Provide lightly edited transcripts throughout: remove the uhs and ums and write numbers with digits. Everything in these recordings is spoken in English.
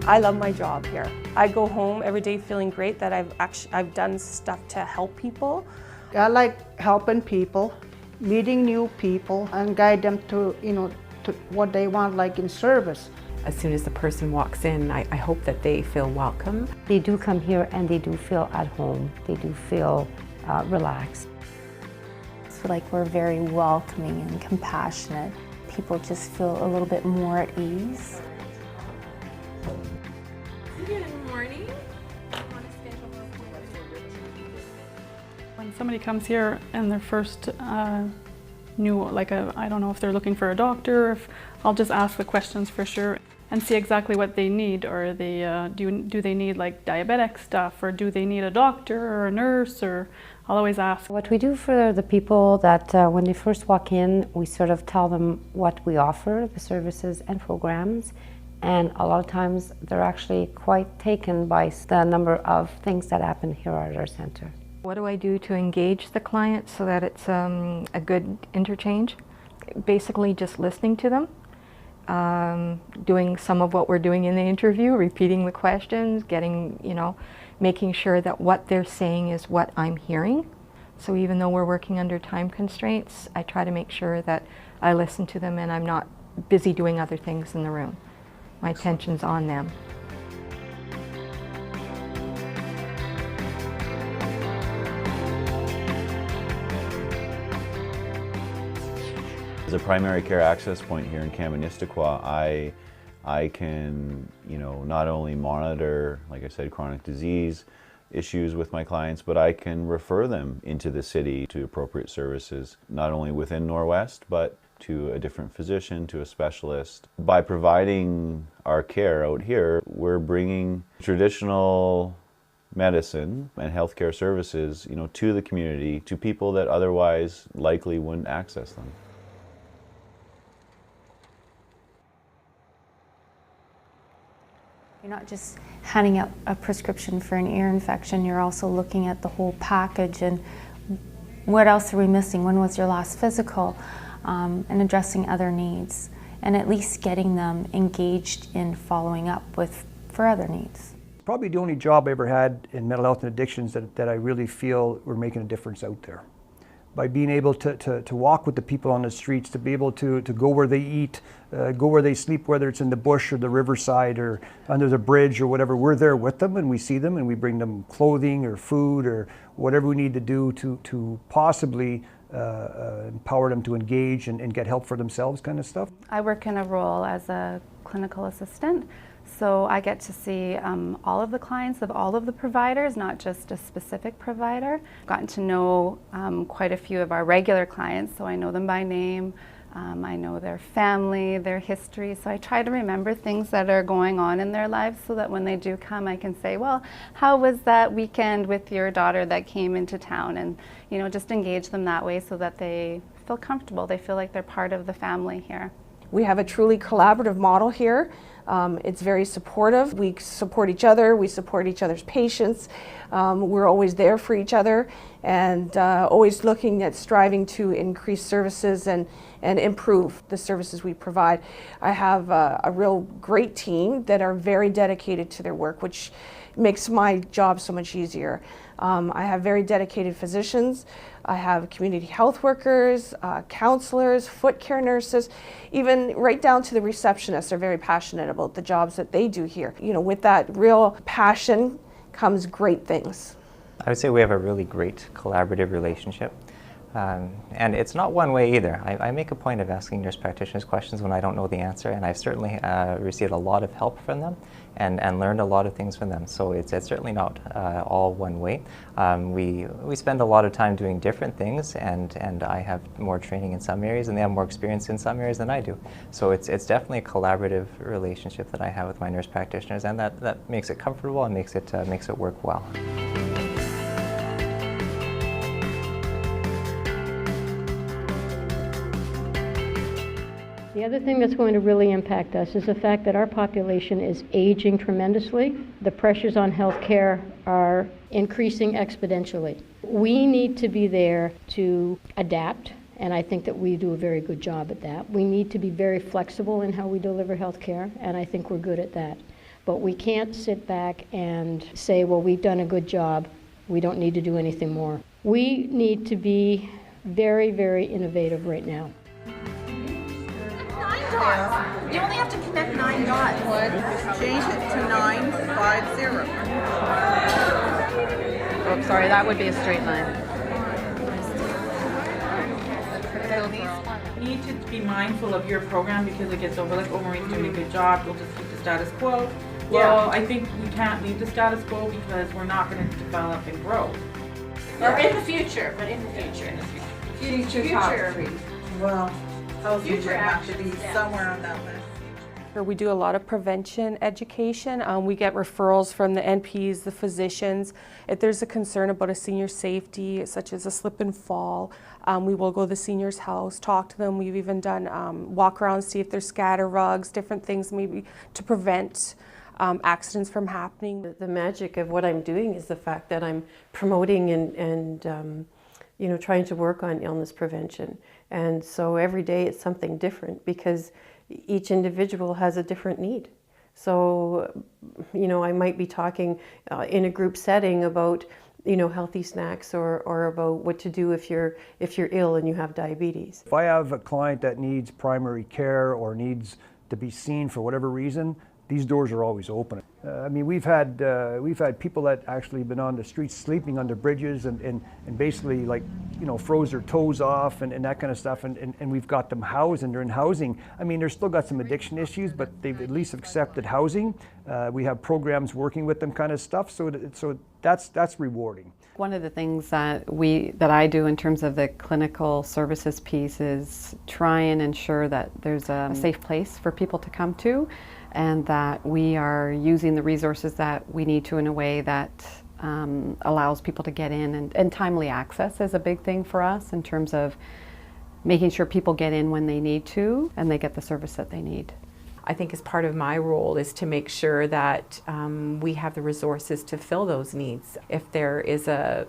I love my job here. I go home every day feeling great that I've done stuff to help people. I like helping people, meeting new people, and guide them to, to what they want, like in service. As soon as the person walks in, I hope that they feel welcome. They do come here and they do feel at home. They do feel relaxed. So like we're very welcoming and compassionate. People just feel a little bit more at ease. Good morning. When somebody comes here and they're first new, I don't know if they're looking for a doctor, I'll just ask the questions for sure and see exactly what they need. Or they do they need like diabetic stuff, or do they need a doctor or a nurse? Or I'll always ask. What we do for the people that when they first walk in, we sort of tell them what we offer, the services and programs. And a lot of times they're actually quite taken by the number of things that happen here at our center. What do I do to engage the client so that it's a good interchange? Basically just listening to them, doing some of what we're doing in the interview, repeating the questions, making sure that what they're saying is what I'm hearing. So even though we're working under time constraints, I try to make sure that I listen to them and I'm not busy doing other things in the room. My attention's on them. As a primary care access point here in Kaministiquia, I can, not only monitor, like I said, chronic disease issues with my clients, but I can refer them into the city to appropriate services, not only within NorWest, but to a different physician, to a specialist. By providing our care out here, we're bringing traditional medicine and healthcare services, to the community, to people that otherwise likely wouldn't access them. You're not just handing out a prescription for an ear infection, you're also looking at the whole package and what else are we missing? When was your last physical? And addressing other needs, and at least getting them engaged in following up for other needs. Probably the only job I ever had in mental health and addictions that I really feel we're making a difference out there. By being able to walk with the people on the streets, to be able to go where they eat, go where they sleep, whether it's in the bush or the riverside or under the bridge or whatever, we're there with them and we see them and we bring them clothing or food or whatever we need to do to possibly empower them to engage and get help for themselves, kind of stuff. I work in a role as a clinical assistant, so I get to see all of the clients of all of the providers, not just a specific provider. I've gotten to know quite a few of our regular clients, so I know them by name. I know their family, their history, so I try to remember things that are going on in their lives so that when they do come I can say, well, how was that weekend with your daughter that came into town? And just engage them that way so that they feel comfortable, they feel like they're part of the family here. We have a truly collaborative model here. It's very supportive. We support each other, we support each other's patients. We're always there for each other and always looking at striving to increase services and improve the services we provide. I have a real great team that are very dedicated to their work, which makes my job so much easier. I have very dedicated physicians. I have community health workers, counselors, foot care nurses, even right down to the receptionists are very passionate about the jobs that they do here. With that real passion comes great things. I would say we have a really great collaborative relationship. And it's not one way either. I make a point of asking nurse practitioners questions when I don't know the answer, and I've certainly received a lot of help from them and learned a lot of things from them. So it's certainly not all one way. We spend a lot of time doing different things, and I have more training in some areas, and they have more experience in some areas than I do. So it's definitely a collaborative relationship that I have with my nurse practitioners, and that makes it comfortable and makes it work well. The other thing that's going to really impact us is the fact that our population is aging tremendously. The pressures on healthcare are increasing exponentially. We need to be there to adapt, and I think that we do a very good job at that. We need to be very flexible in how we deliver healthcare, and I think we're good at that. But we can't sit back and say, well, we've done a good job, we don't need to do anything more. We need to be very, very innovative right now. You only have to connect 9 dots. Change it to 950. Oh, sorry, that would be a straight line. You need to be mindful of your program because it gets over, like, oh, Marie's doing a good job, we'll just keep the status quo. Well, I think we can't leave the status quo because we're not going to develop and grow. Or in the future, but in the future. Future top 3. Well, housing would have to be somewhere on that list. We do a lot of prevention education. We get referrals from the NPs, the physicians. If there's a concern about a senior safety, such as a slip and fall, we will go to the senior's house, talk to them. We've even done walk around, see if there's scatter rugs, different things maybe to prevent accidents from happening. The magic of what I'm doing is the fact that I'm promoting and you know, trying to work on illness prevention. And so every day it's something different because each individual has a different need. So, you know, I might be talking in a group setting about, you know, healthy snacks or about what to do if you're ill and you have diabetes. If I have a client that needs primary care or needs to be seen for whatever reason, these doors are always open. I mean, we've had people that actually been on the streets sleeping under bridges and basically, like, you know, froze their toes off and that kind of stuff, and we've got them housed and they're in housing. I mean, they're still got some addiction issues, but they've at least accepted housing. We have programs working with them, kind of stuff. So that's rewarding. One of the things that I do in terms of the clinical services piece is try and ensure that there's a safe place for people to come to, and that we are using the resources that we need to in a way that allows people to get in, and timely access is a big thing for us in terms of making sure people get in when they need to and they get the service that they need. I think as part of my role is to make sure that we have the resources to fill those needs. If there is a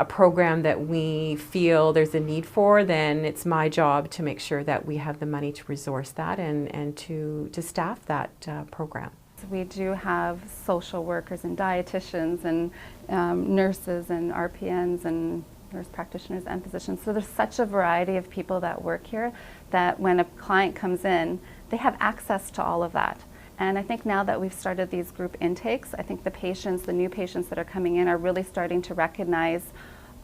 program that we feel there's a need for, then it's my job to make sure that we have the money to resource that and to staff that program. We do have social workers and dietitians and nurses and RPNs and nurse practitioners and physicians. So there's such a variety of people that work here that when a client comes in, they have access to all of that. And I think now that we've started these group intakes, I think the patients, the new patients that are coming in, are really starting to recognize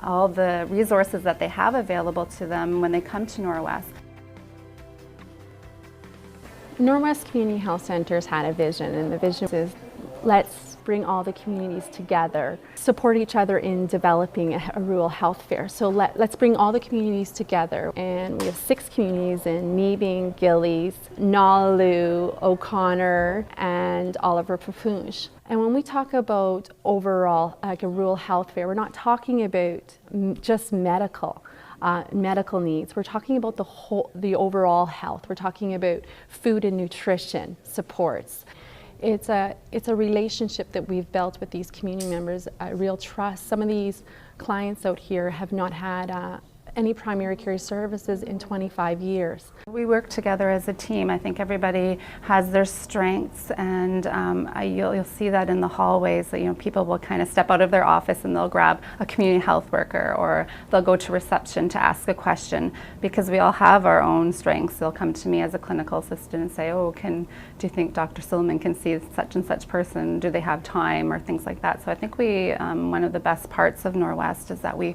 all the resources that they have available to them when they come to NorWest. NorWest Community Health Centers had a vision, and the vision is let's bring all the communities together, support each other in developing a rural health fair. So let's bring all the communities together. And we have 6 communities in Meebing, Gillies, Nalu, O'Connor, and Oliver Papoose. And when we talk about overall like a rural health fair, we're not talking about just medical needs. We're talking about the overall health. We're talking about food and nutrition supports. It's a relationship that we've built with these community members, a real trust. Some of these clients out here have not had any primary care services in 25 years. We work together as a team. I think everybody has their strengths, and you'll see that in the hallways. That, you know, people will kind of step out of their office and they'll grab a community health worker, or they'll go to reception to ask a question, because we all have our own strengths. They'll come to me as a clinical assistant and say, "Oh, do you think Dr. Silliman can see such and such person? Do they have time?" or things like that. So I think one of the best parts of NorWest is that we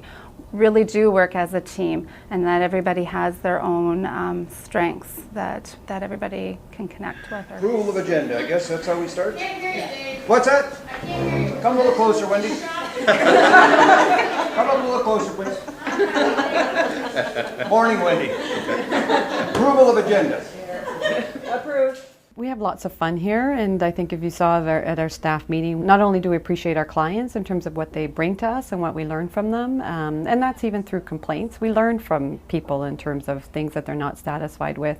really do work as a team, and that everybody has their own strengths that everybody can connect with. Approval of agenda. I guess that's how we start. What's that? Come a little closer, Wendy. Come a little closer, please. Morning, Wendy. Approval of agenda. Approved. We have lots of fun here, and I think if you saw at our staff meeting, not only do we appreciate our clients in terms of what they bring to us and what we learn from them, and that's even through complaints. We learn from people in terms of things that they're not satisfied with.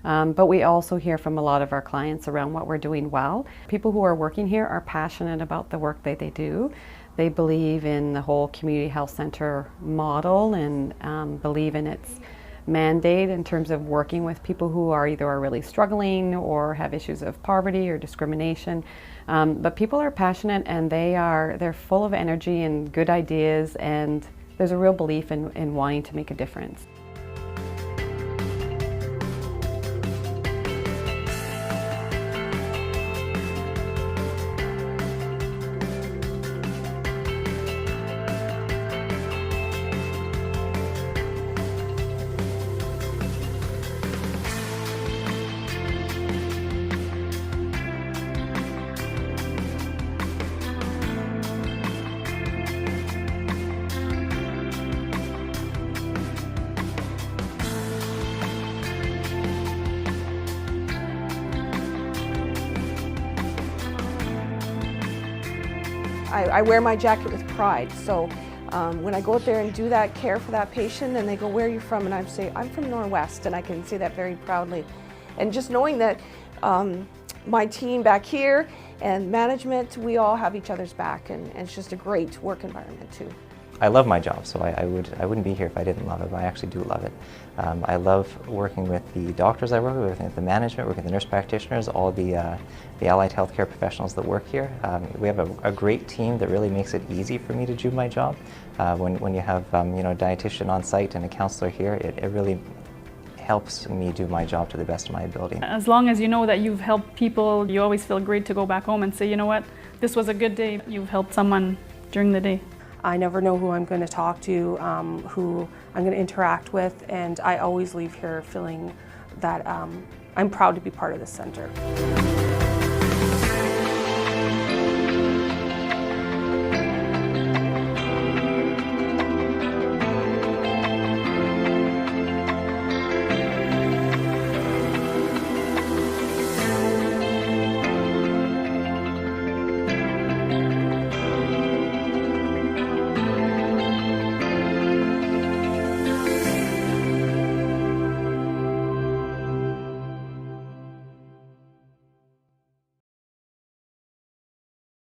But we also hear from a lot of our clients around what we're doing well. People who are working here are passionate about the work that they do. They believe in the whole community health center model and believe in its mandate in terms of working with people who are either really struggling or have issues of poverty or discrimination. But people are passionate, and they're full of energy and good ideas, and there's a real belief in wanting to make a difference. I wear my jacket with pride, so when I go out there and do that care for that patient and they go, "Where are you from?" and I say, "I'm from NorWest," and I can say that very proudly. And just knowing that my team back here and management, we all have each other's back, and it's just a great work environment too. I love my job, so I wouldn't be here if I didn't love it, but I actually do love it. I love working with the doctors I work with the management, working with the nurse practitioners, all the allied healthcare professionals that work here. We have a great team that really makes it easy for me to do my job. When you have a dietitian on site and a counselor here, it really helps me do my job to the best of my ability. As long as you know that you've helped people, you always feel great to go back home and say, you know what, this was a good day. You've helped someone during the day. I never know who I'm going to talk to, who I'm going to interact with, and I always leave here feeling that I'm proud to be part of this center.